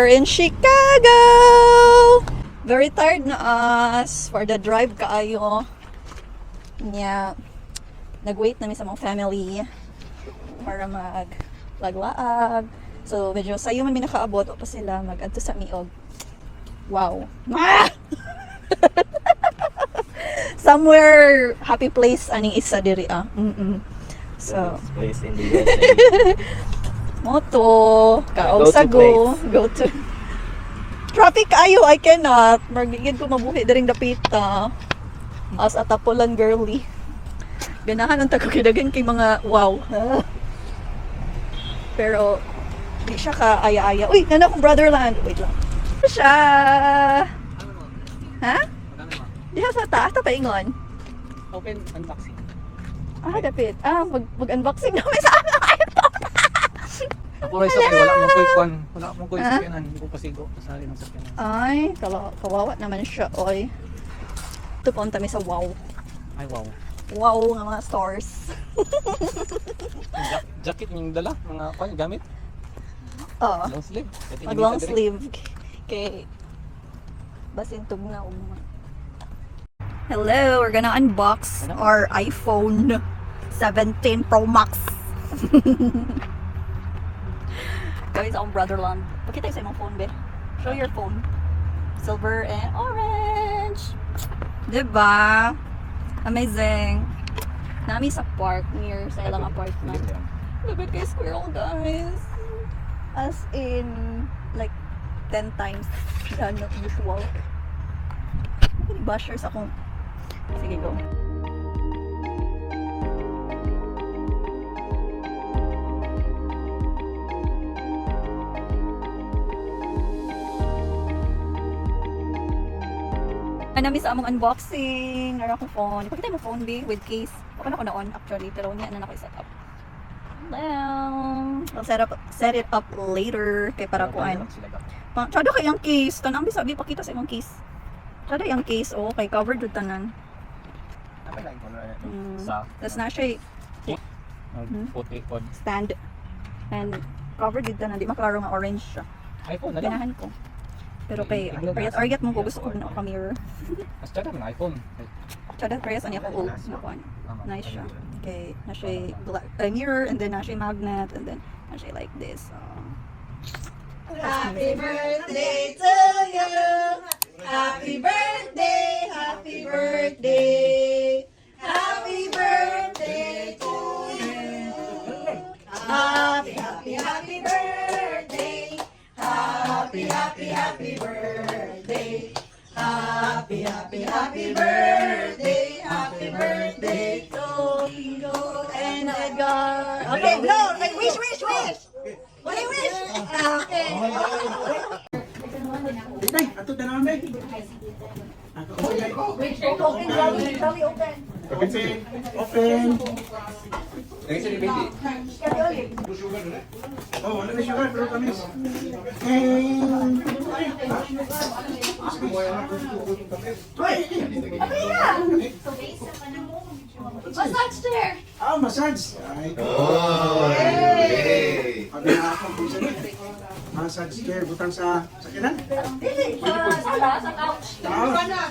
here in Chicago. Very tired na us for the drive kaayo. Yeah. Nag-wait na mi sa mga family para maglaglaag. So, medyo sayo man mi nakaabot o pa sila mag-adto sa miog. Wow. Somewhere happy place aning isa diri ah. So, place in the USA. moto, kaog sa go to. Traffic ayo, I cannot. Magigid ko mabuhi diring dapita. As a tapulan girly. Ganahan ang tagukidagan kay mga wow. Pero di siya ka aya-aya. Uy, nana kong brotherland. Wait lang. Siya. Ha? Diha sa taas ta paingon. Open unboxing. Dapit. Mag-unboxing namin sa ano. Ako rin sa wala mong koy kwan. Wala mong koy sakyanan. Hindi ko pasigo. Kasali ng sakyanan. Ay, kawawa naman siya. Oy. Ito punta mi sa wow. Ay, wow. Wow nga mga stores. Jacket yung dala. Mga kwan, gamit. Oo. Long sleeve. Mag long sleeve. Kay basin tugnaw mo. Hello, we're gonna unbox our iPhone 17 Pro Max. Guys, ang brotherland. Pakita yung sa imong phone, be. Show your phone. Silver and orange. Diba? Amazing. Nami sa park near sa ilang apartment. Look at kay squirrel, guys. As in, like, 10 times than usual. Bashers ako. Sige, go. Nami sa among unboxing. Nara akong phone. Ipakita mo phone, be, with case. Okay na ko na-on, actually. Pero niya na na-set up. Well, I'll set it up later. Kaya para kuhan. Tsada kay ang case. Tanang bisa, be, pakita sa imong case. Tsada yung case, oh. Kay covered with tanan. Tapos na siya stand. And covered with tanan. Di maklaro nga orange siya. iPhone na lang. Ganahan ko. Pero kay Ariat mo ko gusto ko na mirror. Mas tsada ng iPhone. Tsada prayas ani ako old na kuan. Nice siya. Okay, na siya mirror and then na siya magnet and then na siya like this. Happy birthday to you. Happy birthday, happy birthday. Happy birthday to you. Happy birthday. Happy birthday. Happy birthday. Happy birthday to you and Edgar. Okay, blow. Like wish. What do you wish? Okay. Nay, ato na naman, Nay. Open. Open. Oh, wala na sugar, pero tamis. Massage chair. Massage. Ay, massage chair, butang sa kinan. Sa couch.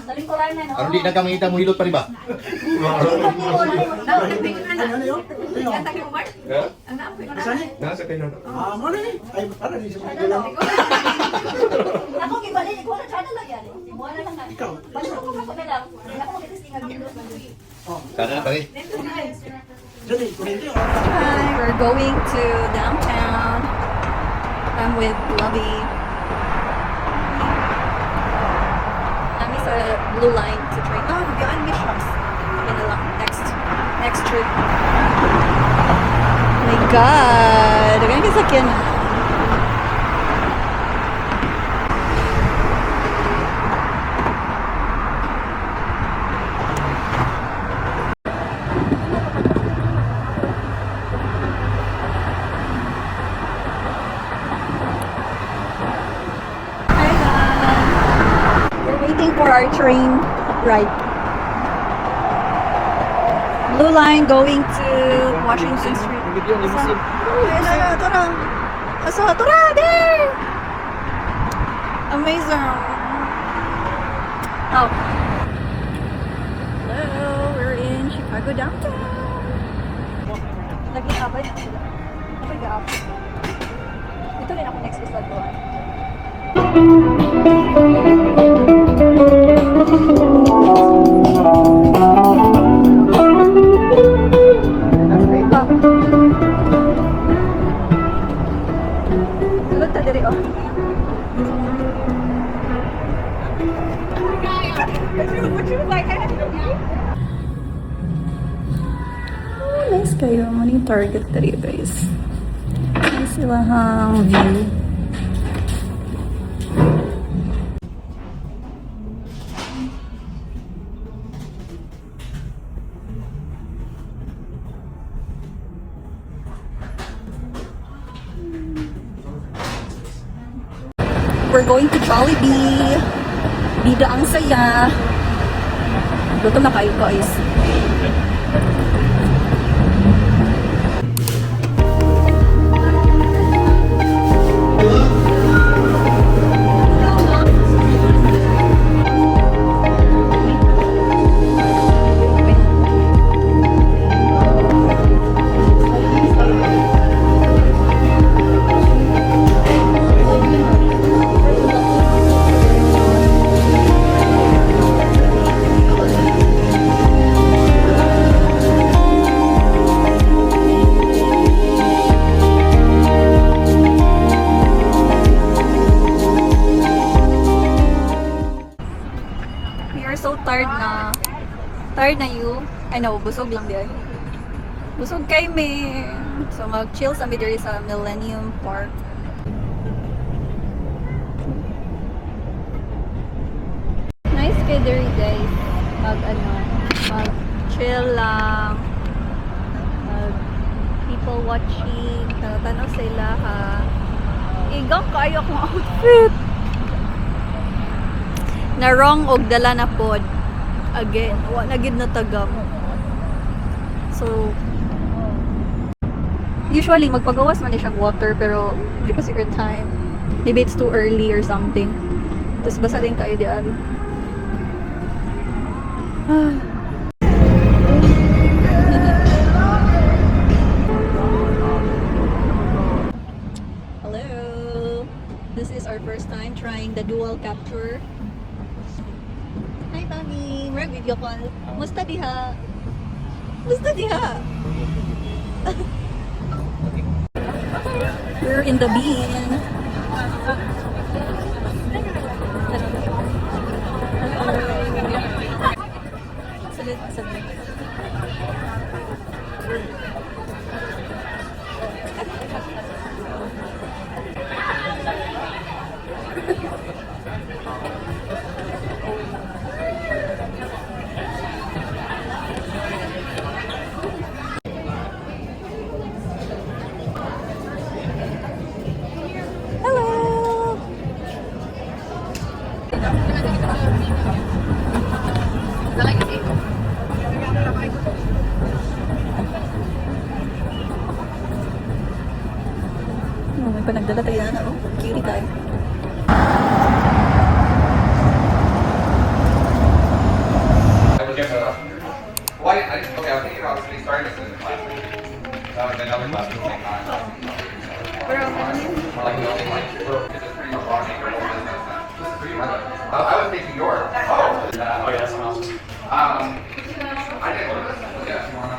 Daling ko lang na, no? Ano di na kami mo hilot pa rin ba? Nasa kayo na. Muna ni. Ay, para ni sa mga lang. Ako gibalik, ikaw na channel lang yan. Mo na lang. Ikaw. Balik ko pa lang. Ako mag-testing ang video. Sana pa rin. Jadi, kuryente. Hi, we're going to downtown. I'm with Lovey. Kami sa Blue Line to train. Beyond Missions. Yun na lang. Next trip. Oh my God. Dagan ka sakyan. For our train ride. Blue Line going to Washington Street. Video ni Muslim. Tora! Asa? Tora! There! Amazing. Oh. Hello, we're in Chicago downtown. Lagi abay na sila. Abay ka up. Ito rin ako next is Lagoan. Sulod ta diri oh. Oh, nice kayo. Ano yung target diri guys? Nice sila hang view. We're going to Jollibee. Bida ang saya. Gutom na kayo guys. Tired na you? I know, busog lang diyan. Busog kay me. So mag-chill sa midiri sa Millennium Park. Nice kay diri guys. Mag-chill lang. People watching. Tanaw sila ha. Igang kayo akong outfit. Na wrong og dala na pod. Again, wala gid na tagam. So usually magpagawas man siya water pero di pa secret time. Maybe it's too early or something. Tapos basa din kayo di ari. Hello. This is our first time trying the dual capture. Hi, Mami. We're video call. Musta diha? Musta diha? We're in the bean. Salit. May panagdala tayo na, oh. Cutie tayo. Well, okay, I was thinking about starting this in the class. Another class at the same time. Like, we only like, it's just pretty much launching your whole business. This is pretty much, I was thinking yours. Oh, yeah, that's awesome. I didn't order this. Yeah, if you wanna.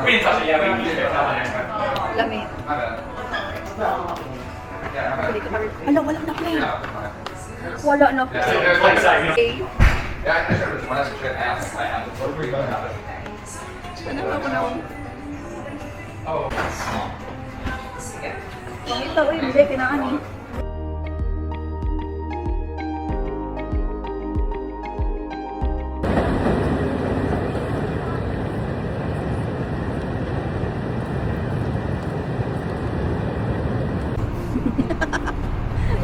We didn't touch it, yeah, we can use it. Lami. My bad. Yeah, my bad. Ala, wala na play. Yeah, that's fine. Wala na play. Yeah, there's like, Okay. yeah, I should have, when I was a kid, I asked, I had what were you gonna have it? Ano ako na? Oh. Ito, uy, hindi, kinaan eh.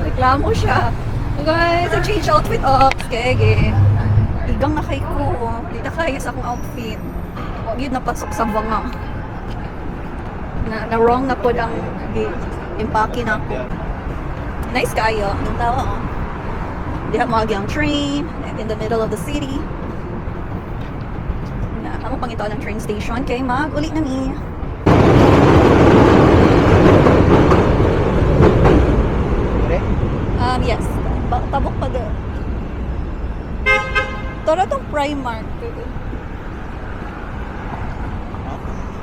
Reklamo siya. Guys, change outfit up. Kege. Igang na kay ko. Dito kayo sa akong outfit. Huwag yun napasok sa banga. Na wrong na po ang impake na ako. Nice kayo. Yung tawa, oh. Diha maagi ang train in the middle of the city. Na, amo pangitaw ng train station kay mag-uli na ni. Yes. Tabok pa doon. Tara tong Primark.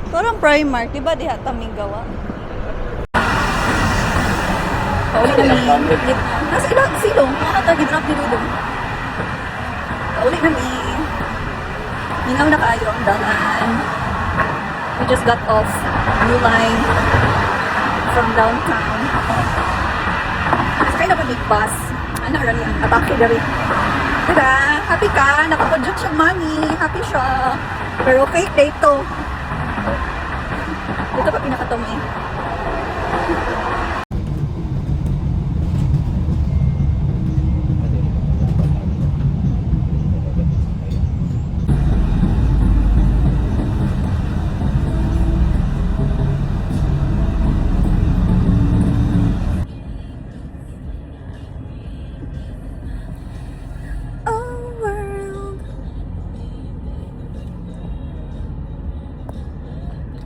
Parang Primark, di ba diha taming gawa? Pauli na ni. Nasa ilang silong, makata gi-drop ni Dudong. Pauli na ni. Minaw na kayo ang dalan. We just got off new line from downtown. It's kind of a big bus. Ano rin yan? Atake na rin. Diba? Happy ka? Nakapadyot siya money. Happy siya. Pero fake day to. Dito pa pinakatumi.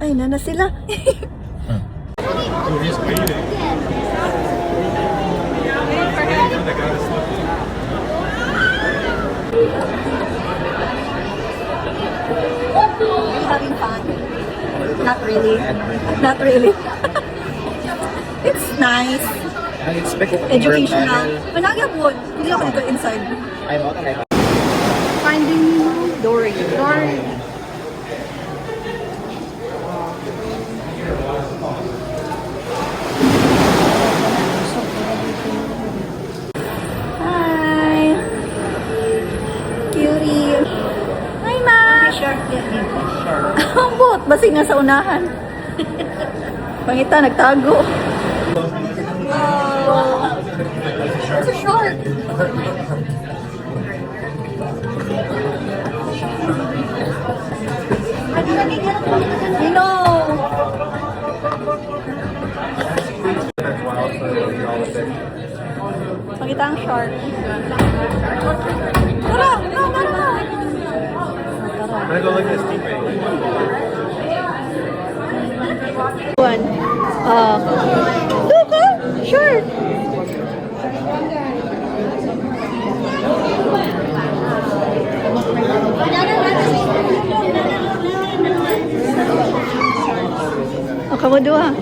Ay, na sila. Having fun? Not really. Not really. It's nice. Educational. Managya po. Hindi ako dito inside. Finding Dory. Dory. Hi. Cutie. Hi, Ma. Ang buot. Basi nga sa unahan. Pangita, nagtago. Oh. It's a short. I know. Pangita ang short. Tara! Tara! I'm gonna go look at this teammate. One. Look, short. Oh, kamu dua.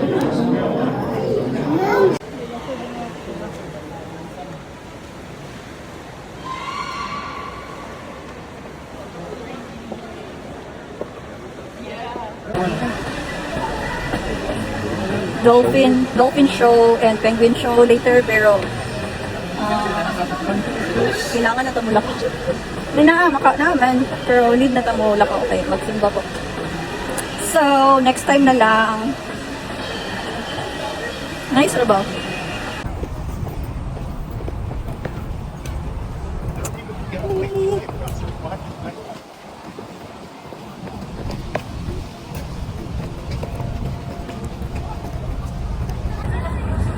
Dolphin show and penguin show later, pero kailangan na tumula ko. Hindi na, maka naman, pero need na tumula ko. Okay, magsimba po. So, next time na lang. Nice or ba?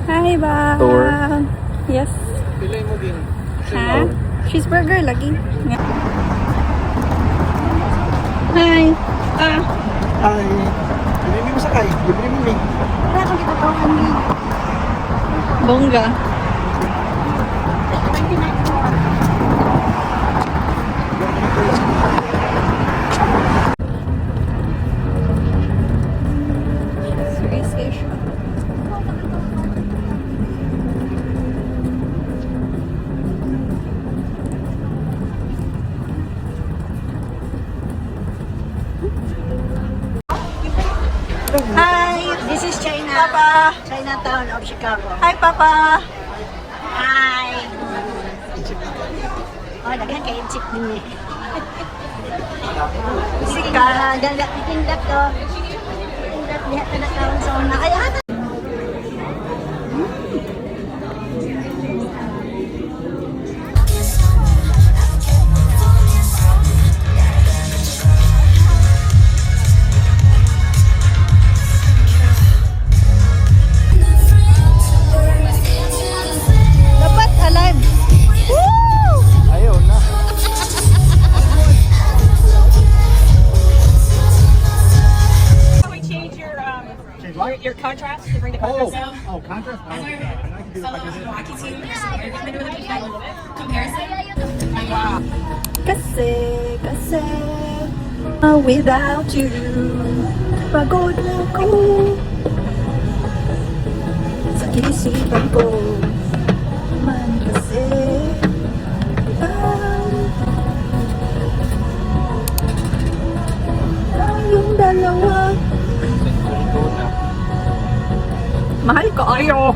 Hi, ba? Yes. Pilay mo din. Ha? Cheeseburger lagi. Hi. Ay, bibili mo sakay. Bibili mo may. Bongga. Hi. This is China. Papa. Chinatown of Chicago. Hi, Papa. Hi. Oh, daghan kayo chip din eh. Sika, dagat itindak to. Itindak diha ka na kaon sa una. Ay, hata. Into the Oh, oh, contrast. Oh, okay. I can do it if I do this. hockey team. They're doing a comparison. Kasi, without you, pagod na ko sa isipan ko. Man kasi, tayong dalawa. Mahal ko ayo.